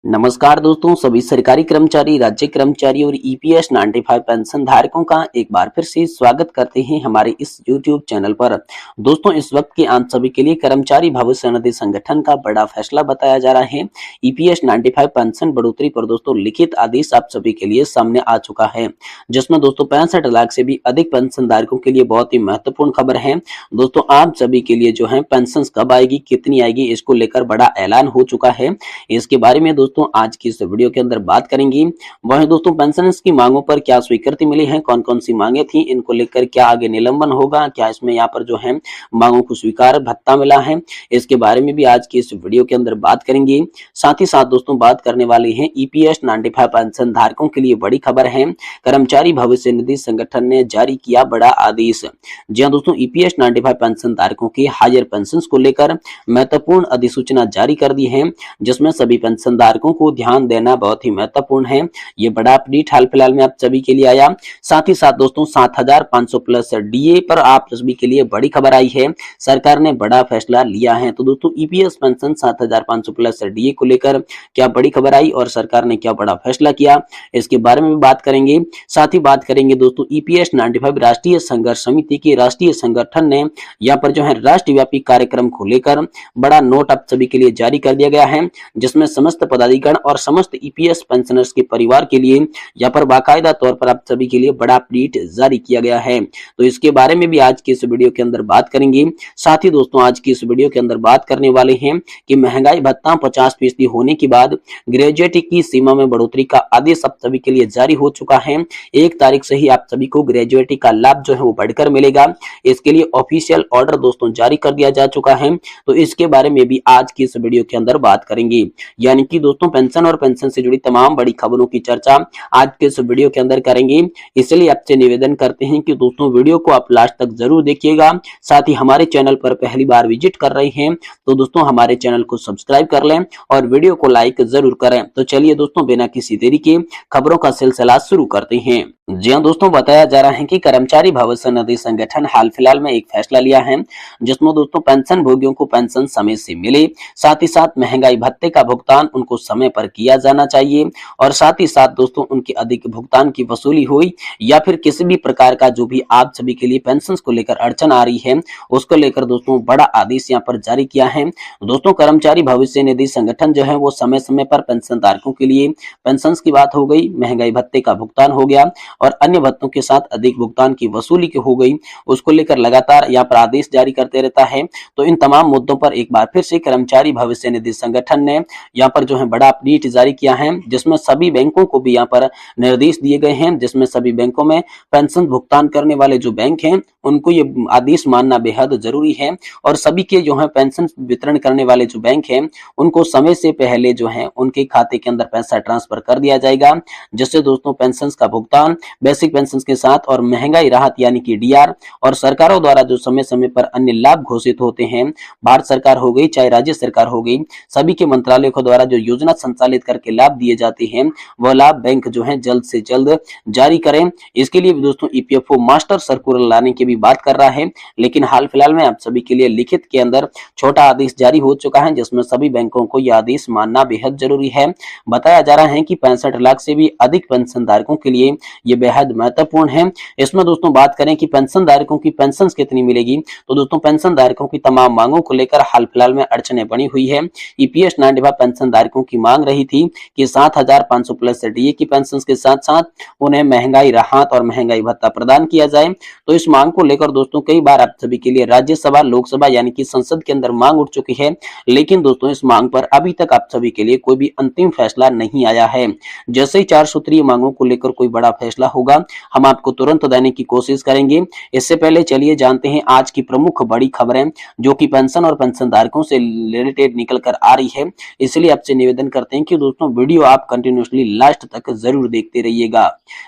नमस्कार दोस्तों, सभी सरकारी कर्मचारी, राज्य कर्मचारी और ईपीएस 95 पेंशन धारकों का एक बार फिर से स्वागत करते हैं हमारे इस यूट्यूब चैनल पर। दोस्तों, इस वक्त के आप सभी के लिए कर्मचारी भविष्य निधि संगठन का बड़ा फैसला बताया जा रहा है। ईपीएस 95 पेंशन बढ़ोतरी पर दोस्तों लिखित आदेश आप सभी के लिए सामने आ चुका है, जिसमें दोस्तों 65 लाख से भी अधिक पेंशन धारकों के लिए बहुत ही महत्वपूर्ण खबर है। दोस्तों, आप सभी के लिए जो है पेंशन कब आएगी, कितनी आएगी, इसको लेकर बड़ा ऐलान हो चुका है। इसके बारे में दोस्तों आज की इस वीडियो के अंदर बात करेंगे। वह दोस्तों पेंशनर्स की मांगों पर क्या स्वीकृति मिली है, कौन कौन सी मांगे थी, इनको लेकर क्या आगे निलंबन होगा, क्या इसमें यहाँ पर जो है मांगों को स्वीकार भत्ता मिला है, इसके बारे में भी आज की इस वीडियो के अंदर बात करेंगे। साथ ही साथ दोस्तों बात करने वाले हैं ईपीएस 95 पेंशन धारकों के लिए बड़ी खबर है। कर्मचारी भविष्य निधि संगठन ने जारी किया बड़ा आदेश। जी हां दोस्तों, ईपीएस 95 पेंशन धारकों की हायर पेंशन को लेकर महत्वपूर्ण अधिसूचना जारी कर दी है, जिसमें सभी पेंशन धारकों को ध्यान देना बहुत ही महत्वपूर्ण है। ये बड़ा अपडेट हाल फिलहाल में आप सभी के लिए आया। साथ ही साथ दोस्तों 7500 प्लस डीए पर आप सभी के लिए बड़ी खबर आई है। सरकार ने बड़ा फैसला लिया है। तो दोस्तों ईपीएस पेंशन 7500 प्लस डीए को लेकर क्या बड़ी खबर आई और सरकार ने क्या बड़ा फैसला किया, इसके बारे में भी बात करेंगे। साथ ही बात करेंगे दोस्तों ईपीएस 95 राष्ट्रीय संघर्ष समिति के राष्ट्रीय संगठन ने यहाँ पर जो है राष्ट्रव्यापी कार्यक्रम को लेकर बड़ा नोट आप सभी के लिए जारी कर दिया गया है, जिसमें समस्त पदाधिकारी और समस्त ईपीएस पेंशनर्स के परिवार के लिए यहाँ पर बाकायदा तौर पर आप सभी के लिए बड़ा अपडेट जारी किया गया है। तो इसके बारे में भी आज की इस वीडियो के अंदर बात करेंगे। साथ ही दोस्तों आज की इस वीडियो के अंदर बात करने वाले हैं कि महंगाई भत्ता 50% होने के बाद ग्रेजुएटी की सीमा में बढ़ोतरी का आदेश आप सभी के लिए जारी हो चुका है। 1 तारीख से ही आप सभी को ग्रेजुएटी का लाभ जो है वो बढ़कर मिलेगा। इसके लिए ऑफिशियल ऑर्डर दोस्तों जारी कर दिया जा चुका है। तो इसके बारे में भी आज की इस वीडियो के अंदर बात करेंगे। यानी कि दोस्तों पेंशन और पेंशन से जुड़ी तमाम बड़ी खबरों की चर्चा आज के इस वीडियो के अंदर करेंगे। इसलिए आपसे निवेदन करते हैं कि दोस्तों वीडियो को आप लास्ट तक जरूर देखिएगा। साथ ही हमारे चैनल पर पहली बार विजिट कर रहे हैं तो दोस्तों हमारे चैनल को सब्सक्राइब कर लें और वीडियो को लाइक जरूर करें। तो चलिए दोस्तों बिना किसी देरी के खबरों का सिलसिला शुरू करते हैं। जी हां दोस्तों, बताया जा रहा है कि कर्मचारी भविष्य निधि संगठन हाल फिलहाल में एक फैसला लिया है, जिसमें दोस्तों पेंशन भोगियों को पेंशन समय से मिले, साथ ही साथ महंगाई भत्ते का भुगतान उनको समय पर किया जाना चाहिए और साथ ही साथ दोस्तों उनकी अधिक भुगतान की वसूली हुई या फिर किसी भी प्रकार का जो भी आप सभी के लिए पेंशन को लेकर अड़चन आ रही है उसको लेकर दोस्तों बड़ा आदेश यहाँ पर जारी किया है। दोस्तों कर्मचारी भविष्य निधि संगठन जो है वो समय समय पर पेंशन धारकों के लिए पेंशन की बात हो गई, महंगाई भत्ते का भुगतान हो गया और अन्य भत्तों के साथ अधिक भुगतान की वसूली हो गई, उसको लेकर लगातार यहाँ पर आदेश जारी करते रहता है। तो इन तमाम मुद्दों पर एक बार फिर से कर्मचारी भविष्य निधि संगठन ने यहाँ पर जो है बड़ा अपडेट जारी किया है, जिसमें सभी बैंकों को भी यहाँ पर निर्देश दिए गए हैं, जिसमें सभी बैंकों में पेंशन भुगतान करने वाले जो बैंक हैं उनको ये आदेश मानना बेहद जरूरी है और सभी के जो है पेंशन वितरण करने वाले जो बैंक हैं उनको समय से पहले जो है उनके खाते के अंदर पैसा ट्रांसफर कर दिया जाएगा, जिससे दोस्तों पेंशन का भुगतान बेसिक पेंशन के साथ और महंगाई राहत यानी कि डीआर और सरकारों द्वारा जो समय समय पर अन्य लाभ घोषित होते हैं, भारत सरकार हो गई चाहे राज्य सरकार हो गई, सभी के मंत्रालयों के द्वारा जो योजना संचालित करके लाभ दिए जाते हैं वह लाभ बैंक जो है जल्द से जल्द जारी करें। इसके लिए दोस्तों ईपीएफओ मास्टर सर्कुलर लाने की भी बात कर रहा है, लेकिन हाल फिलहाल में आप सभी के लिए लिखित के अंदर छोटा आदेश जारी हो चुका है, जिसमें सभी बैंकों को यह आदेश मानना बेहद जरूरी है। बताया जा रहा है कि 65 लाख से भी अधिक पेंशन धारकों के लिए ये बेहद महत्वपूर्ण है। इसमें दोस्तों बात करें कि पेंशन धारकों की पेंशन कितनी मिलेगी, तो दोस्तों पेंशन धारकों की तमाम मांगों को लेकर हाल फिलहाल में अड़चनें बनी हुई है। ईपीएस 95 पेंशन धारकों की मांग रही थी कि 7500 प्लस डीए की पेंशन के साथ साथ उन्हें महंगाई राहत और महंगाई भत्ता प्रदान किया जाए। तो इस मांग को लेकर दोस्तों कई बार आप सभी के लिए राज्यसभा लोकसभा यानी कि संसद के अंदर मांग उठ चुकी है, लेकिन दोस्तों इस मांग पर अभी तक आप सभी के लिए कोई भी अंतिम फैसला नहीं आया है। जैसे ही 4 सूत्रीय मांगों को लेकर कोई बड़ा फैसला होगा हम आपको तुरंत देने की कोशिश करेंगे। इससे पहले चलिए जानते हैं आज की प्रमुख बड़ी खबरें जो कि पेंशन और पेंशन धारकों से रिलेटेड निकल कर आ रही है। इसलिए आपसे निवेदन करते हैं कि दोस्तों वीडियो आप कंटिन्यूअसली लास्ट तक जरूर देखते रहिएगा।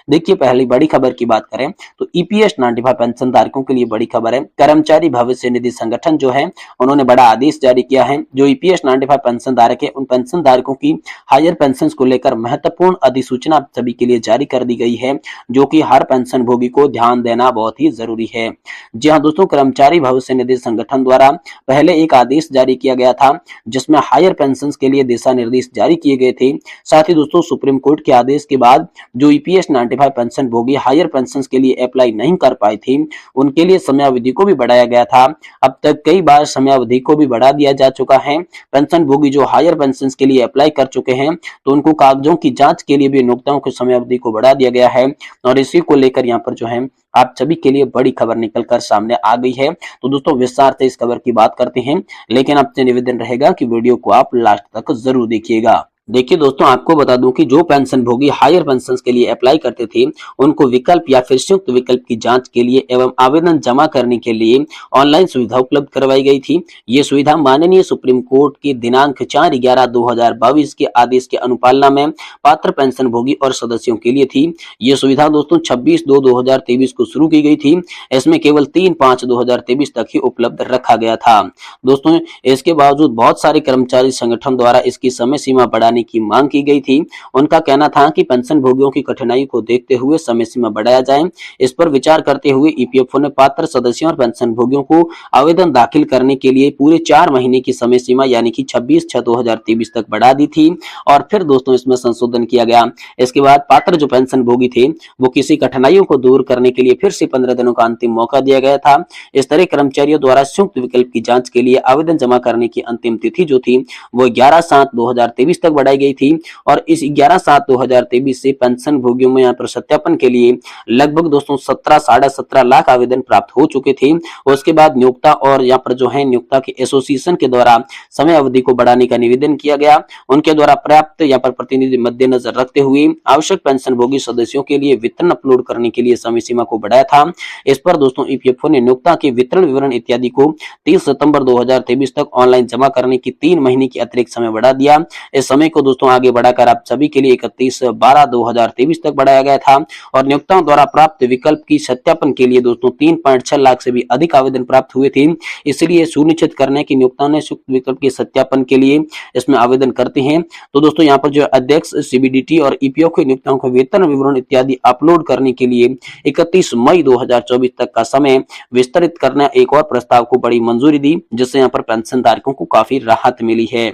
देखिए पहली बड़ी खबर की बात करें तो ईपीएस 95 पेंशन धारकों के लिए बड़ी खबर है। कर्मचारी भविष्य निधि संगठन जो है उन्होंने बड़ा आदेश जारी किया है। जो ईपीएस 95 पेंशन धारक है उन पेंशन धारकों की हायर पेंशन को लेकर महत्वपूर्ण अधिसूचना सभी के लिए जारी कर दी गई है, जो कि हर पेंशन भोगी को ध्यान देना बहुत ही जरूरी है। जी हां दोस्तों, कर्मचारी भविष्य निधि संगठन द्वारा पहले एक आदेश जारी किया गया था जिसमें हायर पेंशन के लिए दिशा निर्देश आदेश जारी किए गए थे। साथ ही दोस्तों सुप्रीम कोर्ट के आदेश के बाद जो ईपीएस 95 पेंशन भोगी हायर पेंशन के लिए अप्लाई नहीं कर पाए थे, उनके लिए समयावधि को भी बढ़ाया गया था। अब तक कई बार समयावधि को भी बढ़ा दिया जा चुका है। पेंशन भोगी जो हायर पेंशन के लिए अप्लाई कर चुके हैं तो उनको कागजों की जांच के लिए भी नियोक्ताओं की समयावधि को बढ़ा दिया गया है और इसी को लेकर यहाँ पर जो है आप सभी के लिए बड़ी खबर निकलकर सामने आ गई है। तो दोस्तों विस्तार से इस खबर की बात करते हैं, लेकिन आपसे निवेदन रहेगा कि वीडियो को आप लास्ट तक जरूर देखिएगा। देखिए दोस्तों, आपको बता दूं कि जो पेंशन भोगी हायर पेंशन के लिए अप्लाई करते थे उनको विकल्प या फिर संयुक्त विकल्प की जांच के लिए एवं आवेदन जमा करने के लिए ऑनलाइन सुविधा उपलब्ध करवाई गई थी। ये सुविधा माननीय सुप्रीम कोर्ट के दिनांक 4/11/2022 के आदेश के अनुपालना में पात्र पेंशन भोगी और सदस्यों के लिए थी। ये सुविधा दोस्तों 26/2/2023 को शुरू की गई थी। इसमें केवल 3/5/2023 तक ही उपलब्ध रखा गया था। दोस्तों इसके बावजूद बहुत सारे कर्मचारी संगठन द्वारा इसकी समय सीमा बढ़ाने की मांग की गई थी। उनका कहना था कि पेंशन भोगियों की कठिनाई को देखते हुए समय सीमा बढ़ाया जाए। इस पर विचार करते हुए ईपीएफओ ने पात्र सदस्यों और पेंशन भोगियों को आवेदन दाखिल करने के लिए पूरे 4 महीने की समय सीमा यानी कि 26/6/2023 तक बढ़ा दी थी और फिर दोस्तों इसमें संशोधन किया गया। इसके बाद पात्र जो पेंशन भोगी थे वो किसी कठिनाइयों को दूर करने के लिए फिर से 15 दिनों का अंतिम मौका दिया गया था। इस तरह कर्मचारियों द्वारा संयुक्त विकल्प की जांच के लिए आवेदन जमा करने की अंतिम तिथि जो थी वो 11/7/2023 तक बढ़ाई गई थी और इस 11/7/2023 से पेंशन भोगियों में यहाँ पर सत्यापन के लिए लगभग दोस्तों 17-17.5 लाख आवेदन प्राप्त हो चुके थे। उसके बाद नियोक्ता और यहाँ पर जो है नियोक्ता के एसोसिएशन के द्वारा समय अवधि को बढ़ाने का निवेदन किया गया। उनके द्वारा पर्याप्त यहाँ पर प्रतिनिधि मद्देनजर रखते हुए आवश्यक पेंशन भोगी सदस्यों के लिए वितरण अपलोड करने के लिए समय सीमा को बढ़ाया था। इस पर दोस्तों ईपीएफओ ने नियोक्ता के वितरण विवरण इत्यादि को 30 सितंबर 2023 तक ऑनलाइन जमा करने की 3 महीने की अतिरिक्त समय बढ़ा दिया। इस समय को दोस्तों आगे बढ़ाकर आप सभी के लिए 31/12/2023 तक बढ़ाया गया था और नियोक्ताओं द्वारा प्राप्त विकल्प की सत्यापन के लिए दोस्तों 3.6 लाख से भी अधिक आवेदन प्राप्त हुए थे। इसलिए सुनिश्चित करने की नियोक्ताओं ने संयुक्त विकल्प के सत्यापन के लिए इसमें आवेदन करते हैं। तो दोस्तों यहाँ पर जो अध्यक्ष सीबीडीटी और ईपीएफओ के नियोक्ताओं को वेतन विवरण इत्यादि अपलोड करने के लिए 31 मई 2024 तक का समय विस्तरित करने एक और प्रस्ताव को बड़ी मंजूरी दी, जिससे यहाँ पर पेंशन धारकों को काफी राहत मिली है।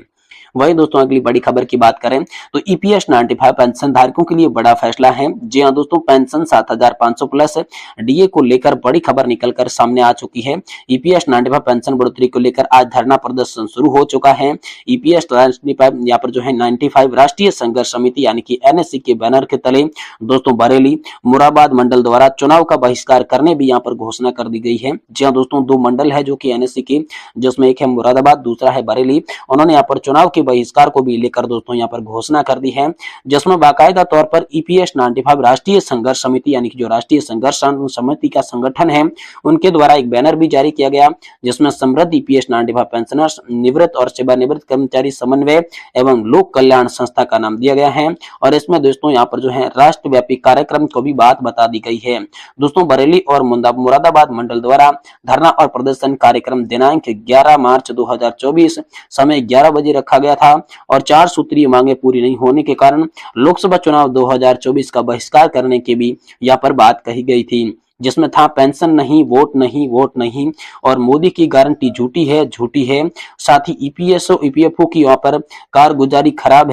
वही दोस्तों अगली बड़ी खबर की बात करें तो ईपीएस 95 पेंशन धारकों के लिए बड़ा फैसला है। जी हां दोस्तों, पेंशन 7500 प्लस डीए को लेकर बड़ी खबर निकलकर सामने आ चुकी है। ईपीएस 95 पेंशन बढ़ोतरी को लेकर आज धरना प्रदर्शन शुरू हो चुका है। ईपीएस 95 यहाँ पर जो है 95 राष्ट्रीय संघर्ष समिति यानी कि एनएससी के बैनर के तले दोस्तों बरेली मुरादाबाद मंडल द्वारा चुनाव का बहिष्कार करने भी यहाँ पर घोषणा कर दी गई है। जी हाँ दोस्तों, 2 मंडल है जो कि एनएससी के, जिसमें एक है मुरादाबाद, दूसरा है बरेली। उन्होंने यहाँ पर चुनाव के बहिष्कार को भी लेकर दोस्तों यहाँ पर घोषणा कर दी है, जिसमें बाकायदा तौर पर ईपीएस 95 राष्ट्रीय संघर्ष समिति यानी कि जो राष्ट्रीय संघर्ष समिति का संगठन है उनके द्वारा एक बैनर भी जारी किया गया, जिसमें समृद्ध ईपीएस 95 पेंशनर्स निवृत्त और सेवानिवृत्त कर्मचारी समन्वय एवं लोक कल्याण संस्था का नाम दिया गया है और इसमें दोस्तों यहाँ पर जो है राष्ट्रव्यापी कार्यक्रम को भी बात बता दी गई है। दोस्तों बरेली और मुरादाबाद मंडल द्वारा धरना और प्रदर्शन कार्यक्रम दिनांक 11 मार्च 2024 समय 11 बजे रखा गया था और 4 सूत्रीय मांगे पूरी नहीं होने के कारण लोकसभा चुनाव 2024 का बहिष्कार करने की भी यहाँ पर बात कही गई थी, जिसमें था पेंशन नहीं, वोट नहीं, वोट नहीं और मोदी की गारंटी झूठी है, झूठी है। साथ ही ईपीएफओ की यहाँ पर कारगुजारी खराब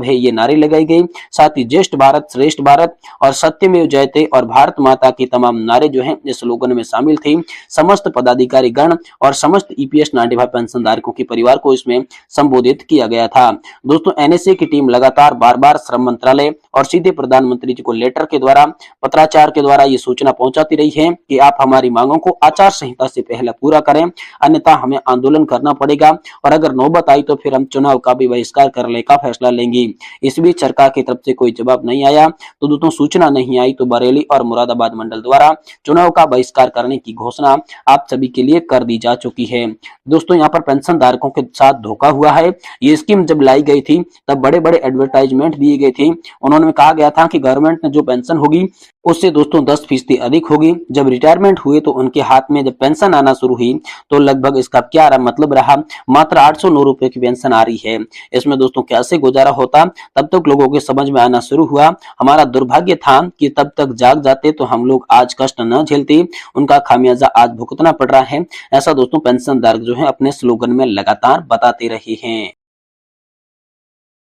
है ये नारे लगाई गई। साथ ही ज्येष्ठ भारत श्रेष्ठ भारत और सत्यमेव जयते और भारत माता की तमाम नारे जो हैं इस स्लोगन में शामिल थे। समस्त पदाधिकारी गण और समस्त ईपीएस 95 पेंशन धारकों के परिवार को इसमें संबोधित किया गया था। दोस्तों एनएसए की टीम लगातार बार श्रम मंत्रालय और सीधे प्रधानमंत्री जी को लेटर के द्वारा पत्राचार के द्वारा ये सूचना पहुंचाती रही है कि आप हमारी मांगों को आचार संहिता से पहले पूरा करें, अन्यथा हमें आंदोलन करना पड़ेगा और अगर नौबत आई तो फिर हम चुनाव का भी बहिष्कार करने का फैसला लेंगे। इस बीच सरकार की तरफ से कोई जवाब नहीं आया, तो दोस्तों सूचना नहीं आई तो बरेली और मुरादाबाद मंडल द्वारा चुनाव का बहिष्कार करने की घोषणा आप सभी के लिए कर दी जा चुकी है। दोस्तों यहाँ पर पेंशन धारकों के साथ धोखा हुआ है। ये स्कीम जब लाई गई थी तब बड़े बड़े एडवर्टाइजमेंट दिए गए थे। उन्होंने कहा गया था कि गवर्नमेंट ने जो पेंशन होगी उससे दोस्तों 10% अधिक होगी। जब रिटायरमेंट हुए तो उनके हाथ में जब पेंशन आना शुरू हुई तो लगभग इसका क्या मतलब रहा, मात्र 809 रुपए की पेंशन आ रही है। इसमें दोस्तों कैसे गुजारा होता, तब तक लोगों के समझ में आना शुरू हुआ। हमारा दुर्भाग्य था कि तब तक जाग जाते तो हम लोग आज कष्ट न झेलते, उनका खामियाजा आज भुगतना पड़ रहा है। ऐसा दोस्तों पेंशन धारक जो है अपने स्लोगन में लगातार बताते रहे हैं।